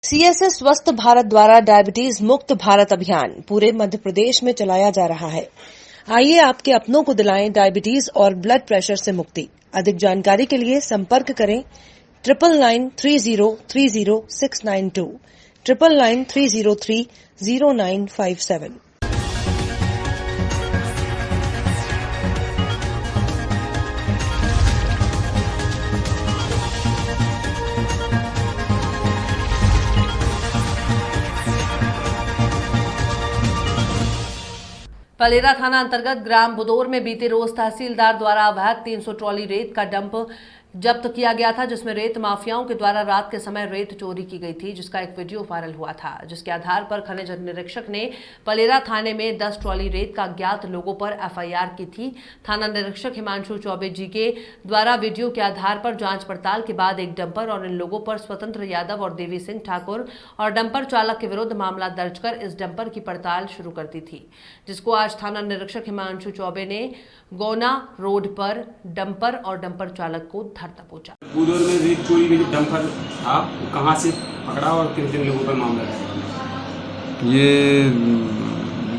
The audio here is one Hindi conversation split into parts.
सीएसएस स्वस्थ भारत द्वारा डायबिटीज मुक्त भारत अभियान पूरे मध्य प्रदेश में चलाया जा रहा है। आइए आपके अपनों को दिलाएं डायबिटीज और ब्लड प्रेशर से मुक्ति। अधिक जानकारी के लिए संपर्क करें 9993030692 9993030957। पलेरा थाना अंतर्गत ग्राम बुदौर में बीते रोज तहसीलदार द्वारा अवैध 300 ट्रॉली रेत का डंप जब्त किया गया था, जिसमें रेत माफियाओं के द्वारा रात के समय रेत चोरी की गई थी, जिसका एक वीडियो वायरल हुआ था। जिसके आधार पर खनिज निरीक्षक ने पलेरा थाने में 10 ट्रॉली रेत का अज्ञात लोगों पर एफआईआर की थी। थाना निरीक्षक हिमांशु चौबे जी के द्वारा वीडियो के आधार पर जांच पड़ताल के बाद एक डंपर और इन लोगों पर स्वतंत्र यादव और देवी सिंह ठाकुर और डंपर चालक के विरुद्ध मामला दर्ज कर इस डंपर की पड़ताल शुरू कर दी थी, जिसको आज थाना निरीक्षक हिमांशु चौबे ने गौना रोड पर डंपर और डंपर चालक को धरना पहुंचा। बुदौर में रेत चोरी में जो डंपर था वो कहां से पकड़ा और किन किन लोगों पर मामला है? ये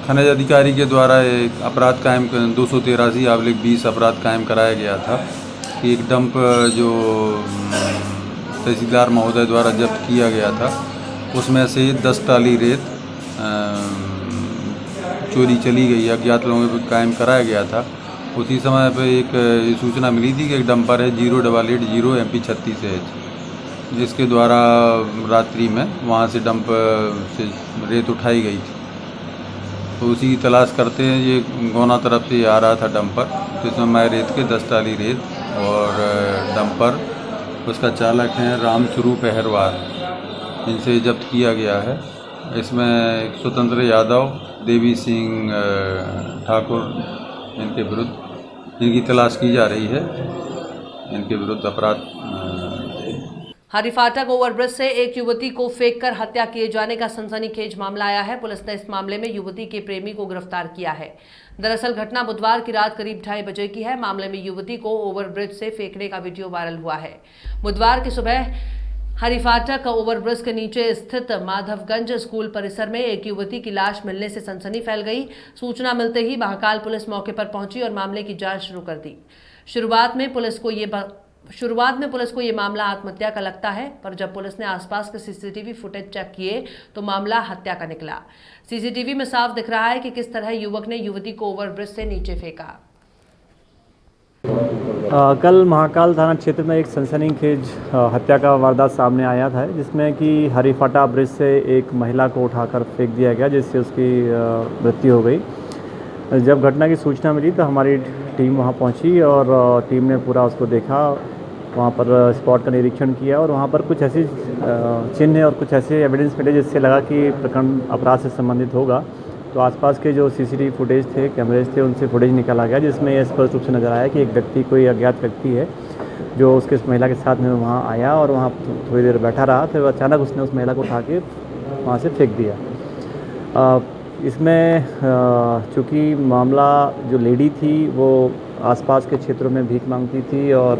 खनिज अधिकारी के द्वारा एक अपराध कायम 283/20 अपराध कायम कराया गया था कि एक डंप जो तहसीलदार महोदय द्वारा जब्त किया गया था उसमें से 10 ट्राली रेत चोरी चली गई, अज्ञात लोगों पर कायम कराया गया था। उसी समय पे एक सूचना मिली थी कि एक डंपर है 0880 MP 36H, जिसके द्वारा रात्रि में वहाँ से डंप से रेत उठाई गई थी। तो उसी की तलाश करते हैं ये गौना तरफ से आ रहा था डंपर, तो इसमें मैं रेत के 10 ट्राली रेत और डंपर उसका चालक हैं राम स्वरूप अहरवार, इनसे जब्त किया गया है। इसमें एक स्वतंत्र यादव, देवी सिंह ठाकुर, इनके विरुद्ध इनकी तलाश की जा रही है, इनके विरुद्ध अपराध। हरिफाटक ओवरब्रिज से एक युवती को फेंककर हत्या किए जाने का सनसनीखेज मामला आया है। पुलिस ने इस मामले में युवती के प्रेमी को गिरफ्तार किया है। दरअसल घटना बुधवार की रात करीब 2:30 बजे की है। मामले में युवती को ओवरब्रिज से फेंकने का वीडियो वायरल हुआ है। बुधवार की सुबह हरिफाटक ओवरब्रिज के नीचे स्थित माधवगंज स्कूल परिसर में एक युवती की लाश मिलने से सनसनी फैल गई। सूचना मिलते ही महाकाल पुलिस मौके पर पहुंची और मामले की जांच शुरू कर दी। शुरुआत में पुलिस को ये मामला आत्महत्या का लगता है, पर जब पुलिस ने आसपास के सीसीटीवी फुटेज चेक किए तो मामला हत्या का निकला। सीसीटीवी में साफ दिख रहा है कि किस तरह युवक ने युवती को ओवरब्रिज से नीचे फेंका। कल महाकाल थाना क्षेत्र में एक सनसनीखेज हत्या का वारदात सामने आया था, जिसमें कि हरिफाटा ब्रिज से एक महिला को उठाकर फेंक दिया गया, जिससे उसकी मृत्यु हो गई। जब घटना की सूचना मिली तो हमारी टीम वहां पहुंची और टीम ने पूरा उसको देखा, वहां पर स्पॉट का निरीक्षण किया और वहां पर कुछ ऐसी चिन्ह और कुछ ऐसे एविडेंस मिले जिससे लगा कि प्रकरण अपराध से संबंधित होगा। तो आसपास के जो सीसीटीवी फुटेज थे, कैमरेज थे, उनसे फुटेज निकाला गया, जिसमें यह स्पष्ट रूप से नजर आया कि एक व्यक्ति, कोई अज्ञात व्यक्ति है जो उसके इस महिला के साथ में वहाँ आया और वहाँ थोड़ी देर बैठा रहा। फिर अचानक उसने उस महिला को उठा के वहाँ से फेंक दिया। इसमें चूँकि मामला जो लेडी थी वो आसपास के क्षेत्रों में भीख मांगती थी और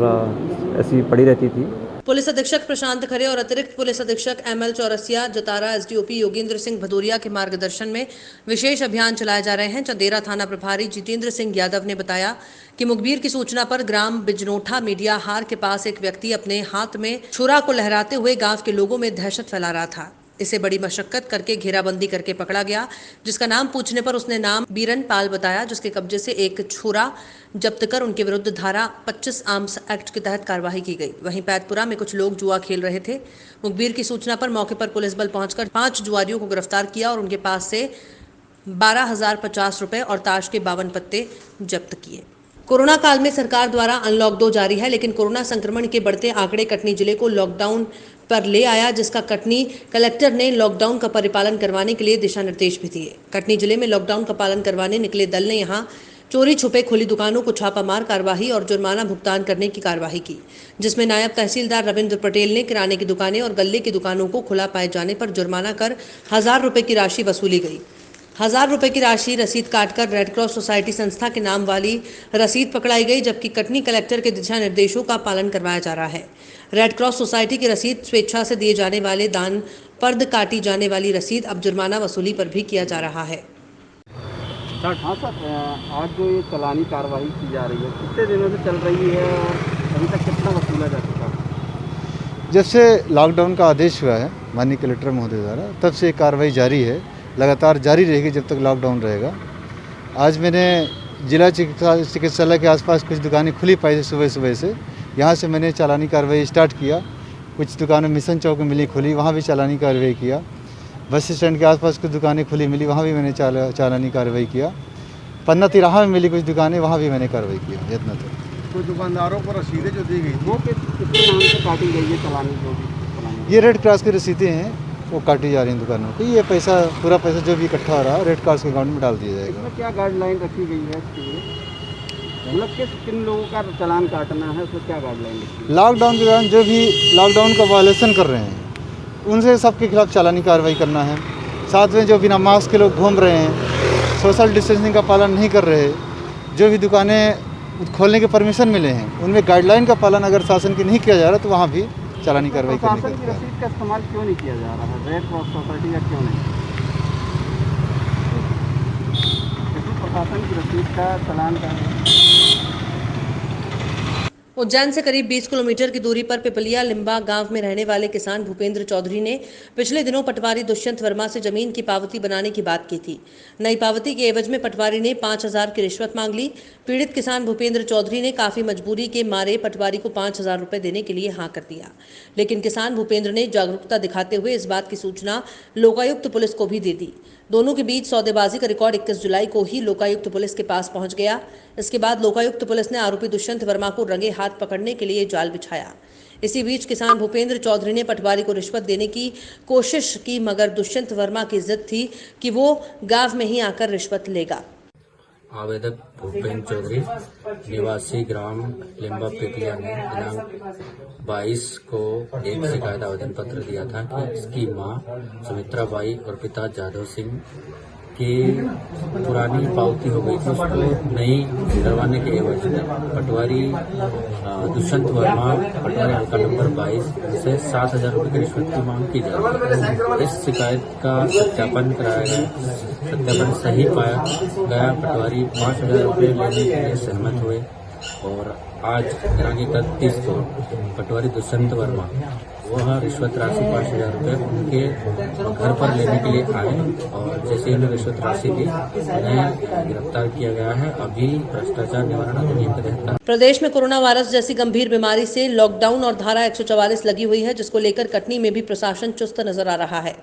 ऐसी पड़ी रहती थी। पुलिस अधीक्षक प्रशांत खरे और अतिरिक्त पुलिस अधीक्षक ML चौरसिया, जतारा एसडीओपी योगेंद्र सिंह भदौरिया के मार्गदर्शन में विशेष अभियान चलाए जा रहे हैं। चंदेरा थाना प्रभारी जितेंद्र सिंह यादव ने बताया कि मुखबिर की सूचना पर ग्राम बिजनोठा मीडिया हार के पास एक व्यक्ति अपने हाथ में छुरा को लहराते हुए गांव के लोगों में दहशत फैला रहा था। इसे बड़ी मशक्कत करके घेराबंदी करके पकड़ा गया, जिसका नाम पूछने पर उसने नाम बीरन पाल बताया, जिसके कब्जे से एक छुरा जब्त कर उनके विरुद्ध धारा 25 आर्म्स एक्ट के तहत कार्रवाई की गई। वहीं पैतपुरा में कुछ लोग जुआ खेल रहे थे। मुखबिर की सूचना पर मौके पर पुलिस बल पहुंचकर 5 जुआरियों को गिरफ्तार किया और उनके पास से 12,050 रुपए और ताश के 52 पत्ते जब्त किए। कोरोना काल में सरकार द्वारा अनलॉक 2 जारी है, लेकिन कोरोना संक्रमण के बढ़ते आंकड़े कटनी जिले को लॉकडाउन पर ले आया, जिसका कटनी कलेक्टर ने लॉकडाउन का परिपालन करवाने के लिए दिशा निर्देश भी दिए। कटनी जिले में लॉकडाउन का पालन करवाने निकले दल ने यहां चोरी छुपे खुली दुकानों को छापामार कार्रवाई और जुर्माना भुगतान करने की कार्रवाई की, जिसमें नायब तहसीलदार रविंद्र पटेल ने किराने की दुकानें और गल्ले की दुकानों को खुला पाए जाने पर जुर्माना कर 1,000 रुपए की राशि वसूली गई। 1,000 रुपए की राशि रसीद काटकर रेड क्रॉस सोसाइटी संस्था के नाम वाली रसीद पकड़ाई गई, जबकि कटनी कलेक्टर के दिशा निर्देशों का पालन करवाया जा रहा है। रेड क्रॉस सोसाइटी की रसीद स्वेच्छा से दिए जाने वाले दान फर्द काटी जाने वाली रसीद अब जुर्माना वसूली पर भी किया जा रहा है। हाँ सर, आज जो ये चालानी कार्रवाई की जा रही है कितने दिनों से चल रही है और अभी तक कितना वसूला जा चुका है? जब से लॉकडाउन का आदेश हुआ है माननीय कलेक्टर महोदय द्वारा, तब से कार्रवाई जारी है, लगातार जारी रहेगी जब तक लॉकडाउन रहेगा। आज मैंने जिला चिकित्सालय के आसपास कुछ दुकानें खुली पाई थी सुबह से, यहाँ से मैंने चालानी कार्रवाई स्टार्ट किया। कुछ दुकानें मिशन चौक में मिली खुली, वहाँ भी चालानी कार्रवाई किया। बस स्टैंड के आसपास कुछ दुकानें खुली मिली, वहाँ भी मैंने चालानी कार्रवाई किया। पन्ना तिराहा में मिली कुछ दुकानें, वहाँ भी मैंने कार्रवाई किया। जितना तक कुछ दुकानदारों को रसीदें जो दी गई वो कितने नाम से काटी गई है चालानी जो भी? ये रेड क्रॉस की रसीदें हैं, वो काटी जा रही हैं दुकानों को। ये पैसा, पूरा पैसा जो भी इकट्ठा हो रहा है रेड क्रॉस के अकाउंट में डाल दिया जाएगा। इसमें क्या गाइडलाइन रखी गई है इसके लिए? मतलब किन लोगों का चालान काटना है, उसमें क्या गाइडलाइन रखी है? लॉकडाउन के दौरान जो भी लॉकडाउन का वायलेशन कर रहे हैं उनसे सबके खिलाफ चालानी कार्रवाई करना है। साथ में जो बिना मास्क के लोग घूम रहे हैं, सोशल डिस्टेंसिंग का पालन नहीं कर रहे, जो भी दुकानें खोलने के परमिशन मिले हैं उनमें गाइडलाइन का पालन अगर शासन की नहीं किया जा रहा तो वहाँ भी चालानी कार्रवाई करने प्रशासन की रसीद का इस्तेमाल क्यों नहीं किया जा रहा है? रेड क्रॉस सोसाइटी का क्यों नहीं? प्रशासन की रसीद का चालान का उज्जैन से करीब 20 किलोमीटर की दूरी पर पिपलिया लिम्बा गांव में रहने वाले किसान भूपेंद्र चौधरी ने पिछले दिनों पटवारी दुष्यंत वर्मा से जमीन की पावती बनाने की बात की थी। नई पावती के एवज में पटवारी ने 5,000 की रिश्वत मांग ली। पीड़ित किसान भूपेंद्र चौधरी ने काफी मजबूरी के मारे पटवारी को 5,000 रुपए देने के लिए हाँ कर दिया, लेकिन किसान भूपेंद्र ने जागरूकता दिखाते हुए इस बात की सूचना लोकायुक्त पुलिस को भी दे दी। दोनों के बीच सौदेबाजी का रिकॉर्ड 21 जुलाई को ही लोकायुक्त पुलिस के पास पहुंच गया। इसके बाद लोकायुक्त पुलिस ने आरोपी दुष्यंत वर्मा को रंगे हाथ पकड़ने के लिए जाल बिछाया। इसी बीच किसान भूपेंद्र चौधरी ने पटवारी को रिश्वत देने की कोशिश की, मगर दुष्यंत वर्मा की जिद थी कि वो गांव में ही आकर रिश्वत लेगा। आवेदक भूपेंद्र चौधरी निवासी ग्राम लिम्बा पिपलिया ने दिनांक 22 को एक शिकायत आवेदन पत्र दिया था कि इसकी मां सुमित्रा बाई और पिता जादव सिंह की पुरानी पावती हो गई थी, उसको नई करवाने के एवज में पटवारी दुष्यंत वर्मा पटवारी हल्का नंबर 22 से 7,000 रुपये की रिश्वत की मांग की जा रही है। इस शिकायत का सत्यापन कराया गया, सत्यापन सही पाया गया। पटवारी 5,000 रुपये लेने के लिए सहमत हुए और आज दिनांक 31 को पटवारी दुष्यंत वर्मा वह रिश्वत राशि 5,000 रुपये उनके घर पर लेने के लिए आए और जैसे उन्हें रिश्वत राशि दी उन्हें गिरफ्तार किया गया है। अभी भ्रष्टाचार निवारण अधिनियम के तहत प्रदेश में कोरोना वायरस जैसी गंभीर बीमारी से लॉकडाउन और धारा 144 लगी हुई है, जिसको लेकर कटनी में भी प्रशासन चुस्त नजर आ रहा है।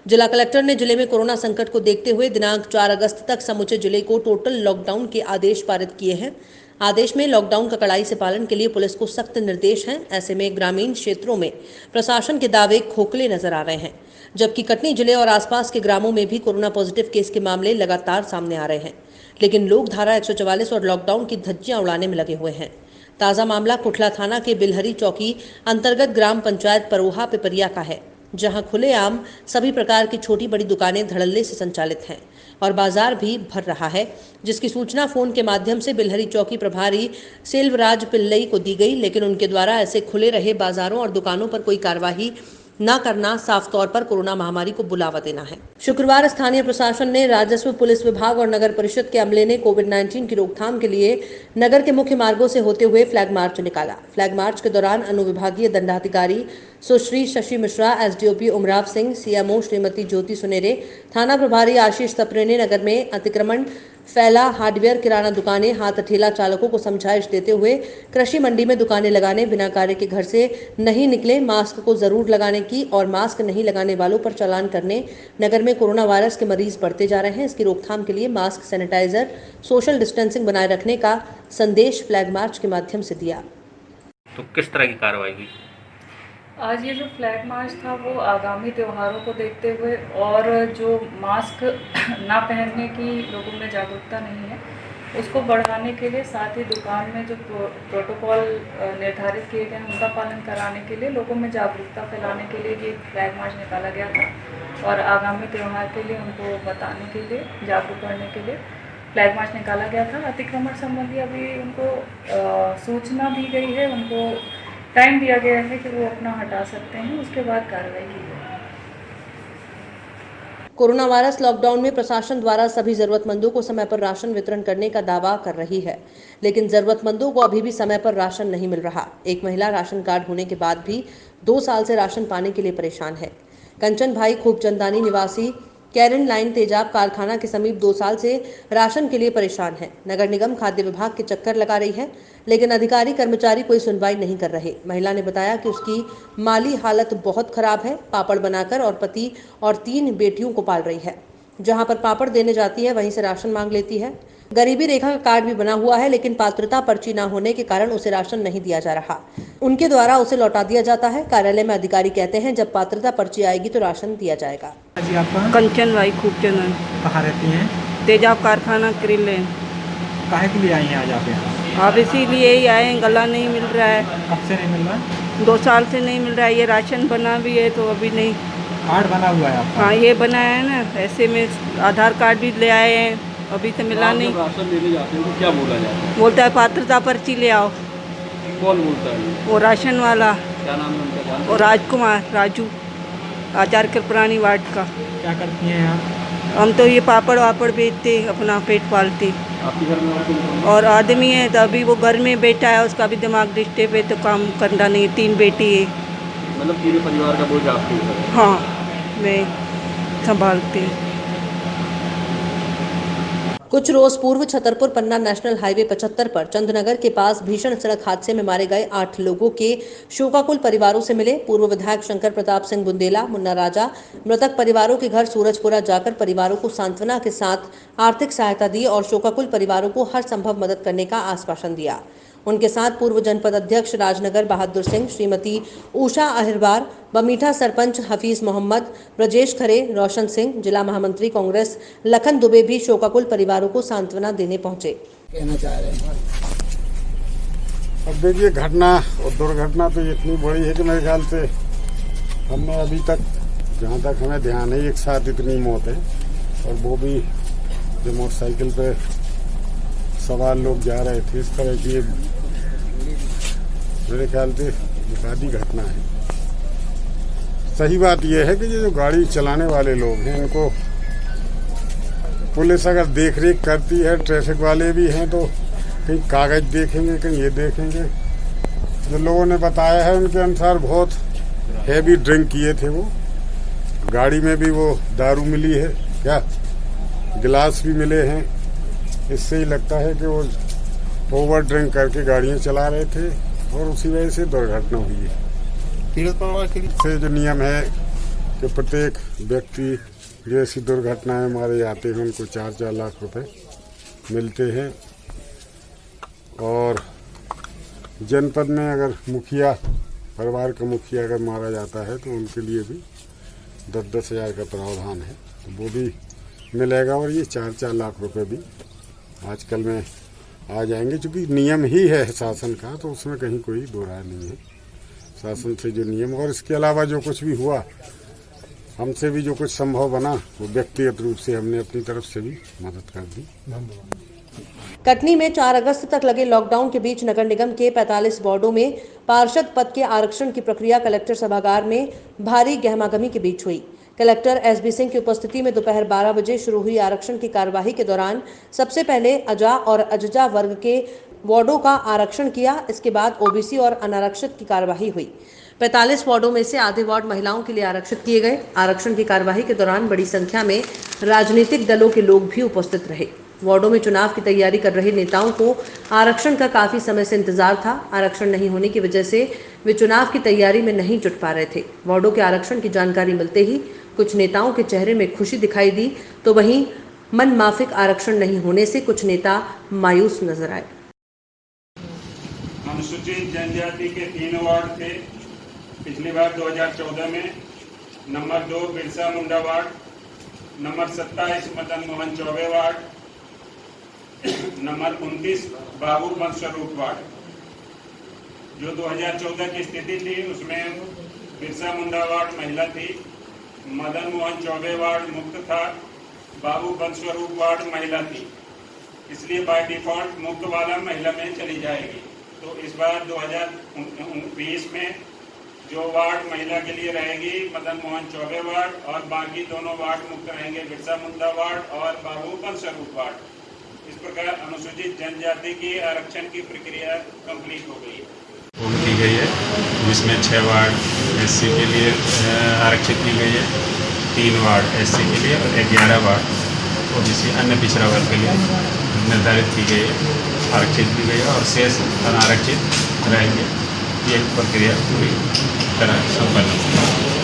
जिला कलेक्टर ने जिले में कोरोना संकट को देखते हुए दिनांक 4 अगस्त तक समूचे जिले को टोटल लॉकडाउन के आदेश पारित किए हैं। आदेश में लॉकडाउन का कड़ाई से पालन के लिए पुलिस को सख्त निर्देश हैं। ऐसे में ग्रामीण क्षेत्रों में प्रशासन के दावे खोखले नजर आ रहे हैं, जबकि कटनी जिले और आसपास के ग्रामों में भी कोरोना पॉजिटिव केस के मामले लगातार सामने आ रहे हैं, लेकिन लोग धारा 144 और लॉकडाउन की धज्जियां उड़ाने में लगे हुए हैं। ताजा मामला कुठला थाना के बिलहरी चौकी अंतर्गत ग्राम पंचायत परोहा पिपरिया का है, जहां खुलेआम सभी प्रकार की छोटी बड़ी दुकानें धड़ल्ले से संचालित हैं और बाजार भी भर रहा है, जिसकी सूचना फोन के माध्यम से बिलहरी चौकी प्रभारी सेल्वराज पिल्लई को दी गई, लेकिन उनके द्वारा ऐसे खुले रहे बाजारों और दुकानों पर कोई कार्रवाई न करना साफ तौर पर कोरोना महामारी को बुलावा देना है। शुक्रवार स्थानीय प्रशासन ने राजस्व, पुलिस विभाग और नगर परिषद के अमले ने कोविड-19 की रोकथाम के लिए नगर के मुख्य मार्गों से होते हुए फ्लैग मार्च निकाला। फ्लैग मार्च के दौरान अनुविभागीय दंडाधिकारी सुश्री शशि मिश्रा, एसडीओपी उमराव सिंह, सीएमओ श्रीमती ज्योति सुनेरे, थाना प्रभारी आशीष तपरे ने नगर में अतिक्रमण फैला हार्डवेयर, किराना दुकानें, हाथ ठेला चालकों को समझाइश देते हुए कृषि मंडी में दुकानें लगाने, बिना कार्य के घर से नहीं निकले, मास्क को जरूर लगाने की और मास्क नहीं लगाने वालों पर चालान करने। नगर में कोरोना वायरस के मरीज बढ़ते जा रहे हैं, इसकी रोकथाम के लिए मास्क, सैनिटाइजर, सोशल डिस्टेंसिंग बनाए रखने का संदेश फ्लैग मार्च के माध्यम से दिया। तो किस तरह की कार्रवाई हुई? आज ये जो फ्लैग मार्च था वो आगामी त्योहारों को देखते हुए और जो मास्क ना पहनने की लोगों में जागरूकता नहीं है उसको बढ़ाने के लिए, साथ ही दुकान में जो प्रोटोकॉल निर्धारित किए गए हैं उनका पालन कराने के लिए, लोगों में जागरूकता फैलाने के लिए ये फ्लैग मार्च निकाला गया था और आगामी त्यौहार के लिए उनको बताने के लिए, जागरूक करने के लिए फ्लैग मार्च निकाला गया था। अतिक्रमण संबंधी अभी उनको सूचना दी गई है, उनको टाइम दिया गया है कि वो अपना हटा सकते हैं, उसके बाद कार्रवाई की जाएगी। कोरोना वायरस लॉकडाउन में प्रशासन द्वारा सभी जरूरतमंदों को समय पर राशन वितरण करने का दावा कर रही है, लेकिन जरूरतमंदों को अभी भी समय पर राशन नहीं मिल रहा। एक महिला राशन कार्ड होने के बाद भी 2 साल से राशन पाने के लिए परेशान है। कंचन भाई खूबचंदानी निवासी कैरन लाइन तेजाब कारखाना के समीप 2 साल से राशन के लिए परेशान है। नगर निगम खाद्य विभाग के चक्कर लगा रही है, लेकिन अधिकारी कर्मचारी कोई सुनवाई नहीं कर रहे। महिला ने बताया कि उसकी माली हालत बहुत खराब है। पापड़ बनाकर और पति और 3 बेटियों को पाल रही है। जहां पर पापड़ देने जाती है वहीं से राशन मांग लेती है। गरीबी रेखा का कार्ड भी बना हुआ है, लेकिन पात्रता पर्ची न होने के कारण उसे राशन नहीं दिया जा रहा। उनके द्वारा उसे लौटा दिया जाता है। कार्यालय में अधिकारी कहते हैं जब पात्रता पर्ची आएगी तो राशन दिया जाएगा। जी आपका कंचन भाई खूबचंदन। कहाँ रहती हैं? तेजाब कारखाना क्रिलेन। काहे के लिए आई हैं आज आप यहाँ? आप इसीलिए ही आए हैं, गला नहीं मिल रहा है। कब से नहीं मिल रहा है? 2 साल से नहीं मिल रहा है। ये राशन बना भी है तो अभी नहीं। कार्ड बना हुआ है आपका? हाँ ये बनाया है ना, ऐसे में आधार कार्ड भी ले आए हैं, अभी तो मिला नहीं। राशन लेने जाते हैं तो क्या बोला जाता है? बोलता है पात्रता पर्ची ले आओ। कौन बोलता है? वो राशन वाला। क्या नाम है उनका? और राजकुमार राजू, आचार के पुरानी वार्ड का। क्या करती हैं आप? हम तो ये पापड़ वापड़ बेचते, अपना पेट पालते। आपके घर में और आदमी है तो अभी वो घर में बैठा है, उसका भी दिमाग डिस्टर्ब है तो काम करना नहीं। 3 बेटी है। मतलब पूरे परिवार का बोझ आपके ऊपर है? हाँ मैं संभालती। कुछ रोज पूर्व छतरपुर पन्ना नेशनल हाईवे 75 पर चंदनगर के पास भीषण सड़क हादसे में मारे गए 8 लोगों के शोकाकुल परिवारों से मिले। पूर्व विधायक शंकर प्रताप सिंह बुंदेला, मुन्ना राजा मृतक परिवारों के घर सूरजपुरा जाकर परिवारों को सांत्वना के साथ आर्थिक सहायता दी और शोकाकुल परिवारों को हर संभव मदद करने का आश्वासन दिया। उनके साथ पूर्व जनपद अध्यक्ष राजनगर बहादुर सिंह, श्रीमती उषा अहिरवार, बमीठा सरपंच हफीज मोहम्मद, ब्रजेश खरे, रोशन सिंह, जिला महामंत्री कांग्रेस लखन दुबे भी शोकाकुल परिवारों को सांत्वना देने पहुंचे। कहना चाह रहे हैं अब देखिए, घटना और दुर्घटना तो इतनी बड़ी है कि मेरे ख्याल से हमने अभी तक, जहाँ तक हमें ध्यान है, एक साथ इतनी मौत है। और वो भी जो मोटरसाइकिल पे सवार लोग जा रहे थे। इस तरह की मेरे ख्याल से विषादी घटना है। सही बात यह है कि जो गाड़ी चलाने वाले लोग हैं इनको पुलिस अगर देख रेख करती है, ट्रैफिक वाले भी हैं, तो कहीं कागज देखेंगे, कहीं ये देखेंगे। जो लोगों ने बताया है उनके अनुसार बहुत हैवी ड्रिंक किए थे वो। गाड़ी में भी वो दारू मिली है, क्या गिलास भी मिले हैं। इससे ही लगता है कि वो ओवर ड्रिंक करके गाड़ियां चला रहे थे और उसी वजह से दुर्घटना हुई है। पीड़ित परिवार के लिए जो नियम है कि प्रत्येक व्यक्ति जो ऐसी दुर्घटनाएं मारे जाते हैं उनको 4-4 लाख रुपए मिलते हैं। और जनपद में अगर मुखिया, परिवार का मुखिया अगर मारा जाता है तो उनके लिए भी 10-10 हज़ार का प्रावधान है, तो वो भी मिलेगा। और ये 4-4 लाख रुपए भी आजकल में आ जाएंगे, क्योंकि नियम ही है शासन का, तो उसमें कहीं कोई दो राय नहीं है। शासन से जो नियम, और इसके अलावा जो कुछ भी हुआ, हमसे भी जो कुछ संभव बना वो व्यक्तिगत रूप से हमने अपनी तरफ से भी मदद कर दी। कटनी में 4 अगस्त तक लगे लॉकडाउन के बीच नगर निगम के 45 वार्डों में पार्षद पद के आरक्षण की प्रक्रिया कलेक्टर सभागार में भारी गहमागमी के बीच हुई। कलेक्टर एसबी सिंह की उपस्थिति में दोपहर 12 बजे शुरू हुई आरक्षण की कार्यवाही के दौरान सबसे पहले अजा और अजजा वर्ग के वार्डों का आरक्षण किया। इसके बाद ओबीसी और अनारक्षित की कार्यवाही हुई। 45 वार्डों में से आधे वार्ड महिलाओं के लिए आरक्षित किए गए। आरक्षण की कार्यवाही के दौरान बड़ी संख्या में राजनीतिक दलों के लोग भी उपस्थित रहे। वार्डों में चुनाव की तैयारी कर रहे नेताओं को आरक्षण का काफी समय से इंतजार था। आरक्षण नहीं होने की वजह से वे चुनाव की तैयारी में नहीं जुट पा रहे थे। वार्डों के आरक्षण की जानकारी मिलते ही कुछ नेताओं के चेहरे में खुशी दिखाई दी, तो वहीं मन माफिक आरक्षण नहीं होने से कुछ नेता मायूस नजर आए। अनुसूचित जनजाति के 3 वार्ड थे पिछली बार 2014 में। Number 2 Birsa Munda ward, number 27 Madan Mohan Chaube ward, number 29 Babu Banswarup ward. जो 2014 की स्थिति थी उसमें बिरसा मुंडा वार्ड महिला थी, मदन मोहन चौबे वार्ड मुक्त था, बाबू बंस्वरूप वार्ड महिला थी। इसलिए बाय डिफॉल्ट मुक्त वाला महिला में चली जाएगी। तो इस बार 2020 में जो वार्ड महिला के लिए रहेगी मदन मोहन चौबे वार्ड, और बाकी दोनों वार्ड मुक्त रहेंगे बिरसा मुंडा वार्ड और बाबू स्वरूप वार्ड। इस प्रकार अनुसूचित जनजाति की आरक्षण की प्रक्रिया कंप्लीट हो गई है। की गई है, जिसमें 6 वार्ड SC के लिए आरक्षित की गई है, 3 वार्ड SC के लिए और 11 वार्ड OBC अन्य पिछड़ा वर्ग के लिए निर्धारित की गई है, आरक्षित की गई है और शेष अनारक्षित रहेंगे। ये प्रक्रिया पूरी तरह संपन्न होगी।